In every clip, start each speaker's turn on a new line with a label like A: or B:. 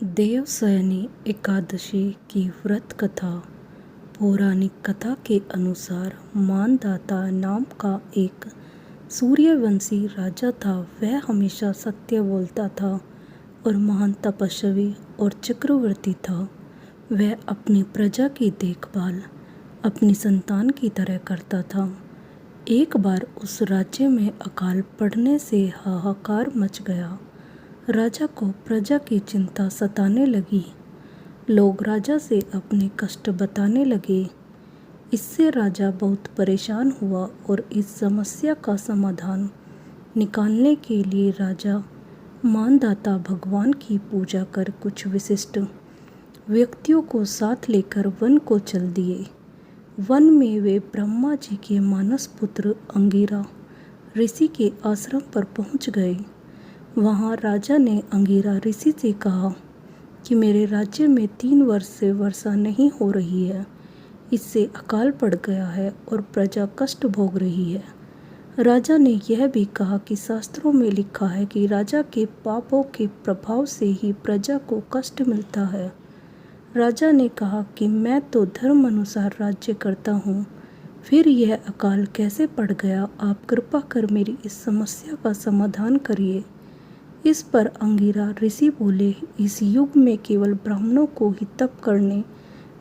A: देवशयनी एकादशी की व्रत कथा। पौराणिक कथा के अनुसार मानधाता नाम का एक सूर्यवंशी राजा था। वह हमेशा सत्य बोलता था और महान तपस्वी और चक्रवर्ती था। वह अपनी प्रजा की देखभाल अपनी संतान की तरह करता था। एक बार उस राज्य में अकाल पड़ने से हाहाकार मच गया। राजा को प्रजा की चिंता सताने लगी। लोग राजा से अपने कष्ट बताने लगे। इससे राजा बहुत परेशान हुआ और इस समस्या का समाधान निकालने के लिए राजा मानधाता भगवान की पूजा कर कुछ विशिष्ट व्यक्तियों को साथ लेकर वन को चल दिए। वन में वे ब्रह्मा जी के मानस पुत्र अंगिरा ऋषि के आश्रम पर पहुंच गए। वहां राजा ने अंगिरा ऋषि से कहा कि मेरे राज्य में 3 वर्ष से वर्षा नहीं हो रही है। इससे अकाल पड़ गया है और प्रजा कष्ट भोग रही है। राजा ने यह भी कहा कि शास्त्रों में लिखा है कि राजा के पापों के प्रभाव से ही प्रजा को कष्ट मिलता है। राजा ने कहा कि मैं तो धर्म अनुसार राज्य करता हूँ, फिर यह अकाल कैसे पड़ गया? आप कृपा कर मेरी इस समस्या का समाधान करिए। इस पर अंगिरा ऋषि बोले, इस युग में केवल ब्राह्मणों को ही तप करने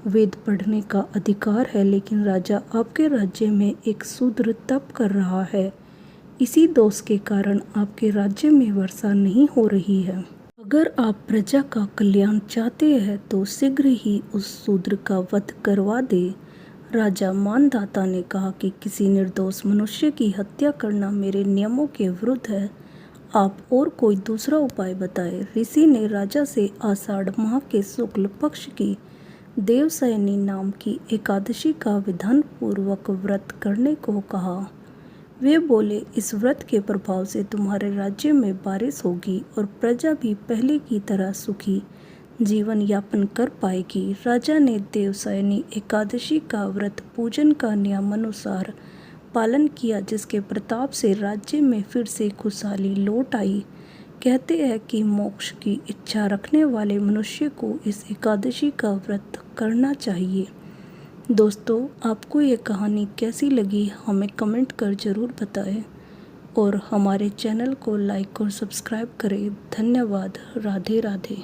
A: वेद पढ़ने का अधिकार है, लेकिन राजा आपके राज्य में एक शूद्र तप कर रहा है। इसी दोष के कारण आपके राज्य में वर्षा नहीं हो रही है। अगर आप प्रजा का कल्याण चाहते हैं तो शीघ्र ही उस शूद्र का वध करवा दे। राजा मानधाता ने कहा कि किसी निर्दोष मनुष्य की हत्या करना मेरे नियमों के विरुद्ध है। आप और कोई दूसरा उपाय बताएं। ऋषि ने राजा से आषाढ़ माह के शुक्ल पक्ष की देवशयनी नाम की एकादशी का विधान पूर्वक व्रत करने को कहा। वे बोले, इस व्रत के प्रभाव से तुम्हारे राज्य में बारिश होगी और प्रजा भी पहले की तरह सुखी जीवन यापन कर पाएगी। राजा ने देवशयनी एकादशी का व्रत पूजन का नियम अनुसार पालन किया, जिसके प्रताप से राज्य में फिर से खुशहाली लौट आई। कहते हैं कि मोक्ष की इच्छा रखने वाले मनुष्य को इस एकादशी का व्रत करना चाहिए। दोस्तों, आपको ये कहानी कैसी लगी हमें कमेंट कर ज़रूर बताएं और हमारे चैनल को लाइक और सब्सक्राइब करें। धन्यवाद। राधे राधे।